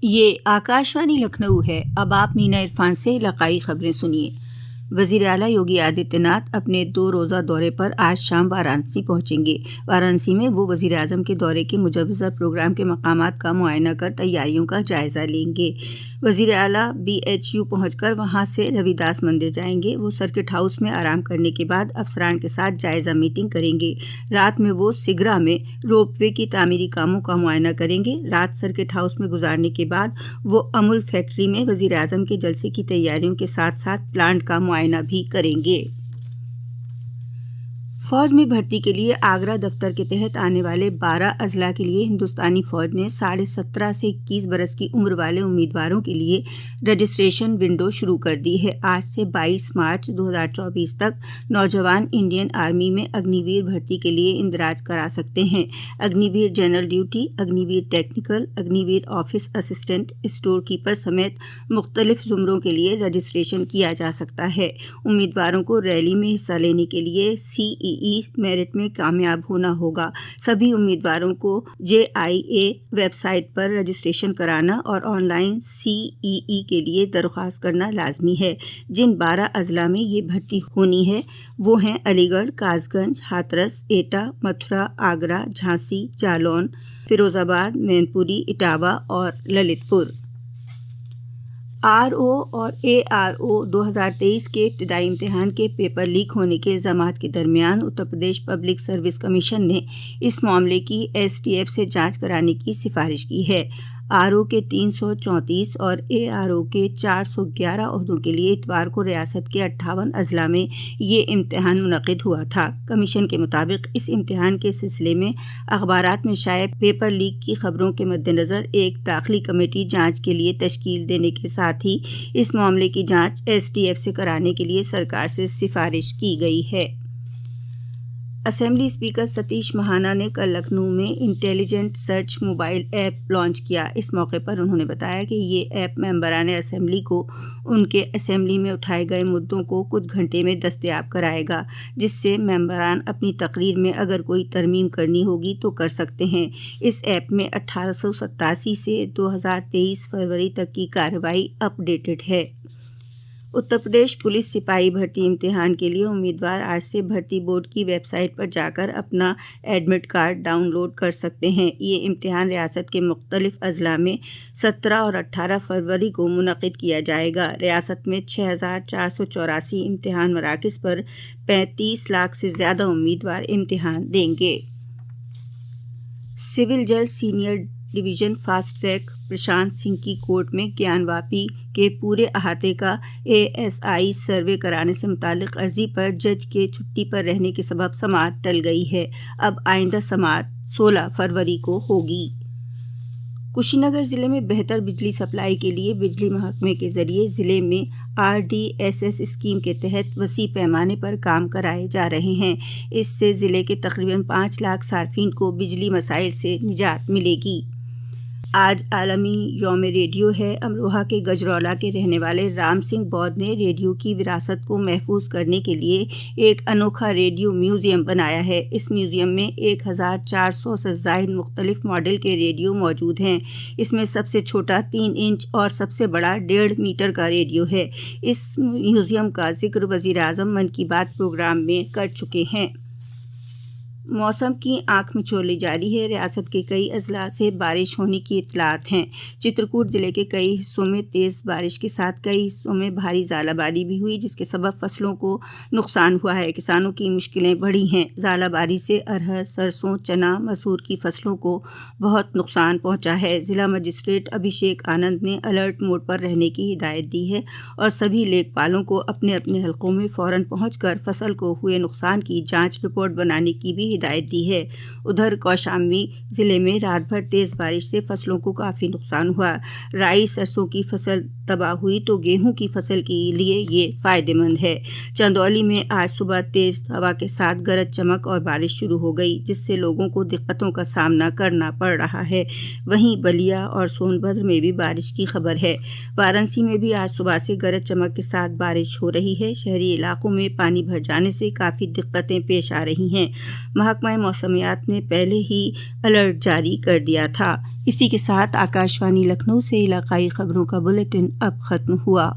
یہ آکاشوانی لکھنؤ ہے۔ اب آپ مینا عرفان سے علاقائی خبریں سنیے۔ وزیر اعلیٰ یوگی آدتیہ ناتھ اپنے 2 روزہ دورے پر آج شام وارانسی پہنچیں گے۔ وارانسی میں وہ وزیر اعظم کے دورے کے مجوزہ پروگرام کے مقامات کا معائنہ کر تیاریوں کا جائزہ لیں گے۔ وزیر اعلیٰ BHU پہنچ کر وہاں سے روی داس مندر جائیں گے۔ وہ سرکٹ ہاؤس میں آرام کرنے کے بعد افسران کے ساتھ جائزہ میٹنگ کریں گے۔ رات میں وہ سگرا میں روپ وے کی تعمیری کاموں کا معائنہ کریں گے۔ رات سرکٹ ہاؤس میں گزارنے کے بعد وہ امول فیکٹری میں وزیر اعظم کے جلسے کی تیاریوں کے ساتھ ساتھ پلانٹ کا معائنہ بھی کریں گے۔ فوج میں بھرتی کے لیے آگرہ دفتر کے تحت آنے والے 12 اضلاع کے لیے ہندوستانی فوج نے 17.5 سے 21 برس کی عمر والے امیدواروں کے لیے رجسٹریشن ونڈو شروع کر دی ہے۔ آج سے 22 مارچ 2024 تک نوجوان انڈین آرمی میں اگنی ویر بھرتی کے لیے اندراج کرا سکتے ہیں۔ اگنی ویر جنرل ڈیوٹی، اگنی ویر ٹیکنیکل، اگنی ویر آفس اسسٹنٹ، اسٹور کیپر سمیت مختلف زمروں کے لیے رجسٹریشن کیا جا سکتا ہے۔ امیدواروں کو ریلی میں حصہ لینے کے لیے CEE میرٹ میں کامیاب ہونا ہوگا۔ سبھی امیدواروں کو JIA ویب سائٹ پر رجسٹریشن کرانا اور آن لائن CEE کے لیے درخواست کرنا لازمی ہے۔ جن 12 اضلاع میں یہ بھرتی ہونی ہے وہ ہیں علی گڑھ، کاس گنج، ہاتھرس، ایٹا، متھرا، آگرہ، جھانسی، جالون، فیروز آباد، مین پوری، اٹاوہ اور للت پور۔ RO اور ARO 2023 کے ابتدائی امتحان کے پیپر لیک ہونے کے الزامات کے درمیان Uttar Pradesh public service commission نے اس معاملے کی STF سے جانچ کرانے کی سفارش کی ہے۔ RO کے 334 اور ARO کے 411 عہدوں کے لیے اتوار کو ریاست کے 58 اضلاع میں یہ امتحان منعقد ہوا تھا۔ کمیشن کے مطابق اس امتحان کے سلسلے میں اخبارات میں شائع پیپر لیک کی خبروں کے مد نظر ایک داخلی کمیٹی جانچ کے لیے تشکیل دینے کے ساتھ ہی اس معاملے کی جانچ STF سے کرانے کے لیے سرکار سے سفارش کی گئی ہے۔ اسمبلی اسپیکر ستیش مہانا نے کل لکھنؤ میں intelligent search mobile app launch کیا۔ اس موقع پر انہوں نے بتایا کہ یہ ایپ ممبران اسمبلی کو ان کے اسمبلی میں اٹھائے گئے مدعوں کو کچھ گھنٹے میں دستیاب کرائے گا، جس سے ممبران اپنی تقریر میں اگر کوئی ترمیم کرنی ہوگی تو کر سکتے ہیں۔ اس ایپ میں 1887 سے 2023 فروری تک کی کارروائی اپ ڈیٹڈ ہے۔ اتر پردیش پولیس سپاہی بھرتی امتحان کے لیے امیدوار آج سے بھرتی بورڈ کی ویب سائٹ پر جا کر اپنا ایڈمٹ کارڈ ڈاؤن لوڈ کر سکتے ہیں۔ یہ امتحان ریاست کے مختلف اضلاع میں 17 اور 18 فروری کو منعقد کیا جائے گا۔ ریاست میں 6484 امتحان مراکز پر 35 لاکھ سے زیادہ امیدوار امتحان دیں گے۔ سول جج senior division fast track Prashant Singh کی کورٹ میں گیان واپی کے پورے احاطے کا ASI سروے کرانے سے متعلق عرضی پر جج کے چھٹی پر رہنے کے سبب سماعت ٹل گئی ہے۔ اب آئندہ سماعت 16 فروری کو ہوگی۔ کشی نگر ضلع میں بہتر بجلی سپلائی کے لیے بجلی محکمے کے ذریعے ضلع میں RDSS اسکیم کے تحت وسیع پیمانے پر کام کرائے جا رہے ہیں۔ اس سے ضلع کے تقریباً 5 لاکھ صارفین کو بجلی مسائل سے نجات ملے گی۔ آج عالمی یوم ریڈیو ہے۔ امروہہ کے گجرولہ کے رہنے والے رام سنگھ بودھ نے ریڈیو کی وراثت کو محفوظ کرنے کے لیے ایک انوکھا ریڈیو میوزیم بنایا ہے۔ اس میوزیم میں 1400 سے زائد مختلف ماڈل کے ریڈیو موجود ہیں۔ اس میں سب سے چھوٹا 3 انچ اور سب سے بڑا 1.5 میٹر کا ریڈیو ہے۔ اس میوزیم کا ذکر وزیر اعظم من کی بات پروگرام میں کر چکے ہیں۔ موسم کی آنکھ مچولی جاری ہے۔ ریاست کے کئی اضلاع سے بارش ہونے کی اطلاعات ہیں۔ چترکوٹ ضلع کے کئی حصوں میں تیز بارش کے ساتھ کئی حصوں میں بھاری ژالہ باری بھی ہوئی، جس کے سبب فصلوں کو نقصان ہوا ہے۔ کسانوں کی مشکلیں بڑھی ہیں۔ ژالہ باری سے ارہر، سرسوں، چنا، مسور کی فصلوں کو بہت نقصان پہنچا ہے۔ ضلع مجسٹریٹ ابھیشیک آنند نے الرٹ موڈ پر رہنے کی ہدایت دی ہے اور سبھی لیک پالوں کو اپنے اپنے حلقوں میں فوراً پہنچ کر فصل کو ہوئے نقصان کی جانچ رپورٹ بنانے کی بھی ہدایت دی ہے۔ ادھر کوشامبی ضلع میں رات بھر تیز بارش سے فصلوں کو کافی نقصان ہوا۔ رائی سرسوں کی فصل تباہ ہوئی تو گیہوں کی فصل کے لیے یہ فائدہ مند ہے۔ چندولی میں آج صبح تیز ہوا کے ساتھ گرج چمک اور بارش شروع ہو گئی، جس سے لوگوں کو دقتوں کا سامنا کرنا پڑ رہا ہے۔ وہیں بلیا اور سون بھدر میں بھی بارش کی خبر ہے۔ وارانسی میں بھی آج صبح سے گرج چمک کے ساتھ بارش ہو رہی ہے۔ شہری علاقوں میں پانی بھر جانے سے کافی دقتیں پیش آ رہی ہیں۔ محکمہ موسمیات نے پہلے ہی الرٹ جاری کر دیا تھا۔ اسی کے ساتھ آکاشوانی لکھنؤ سے علاقائی خبروں کا بلیٹن اب ختم ہوا۔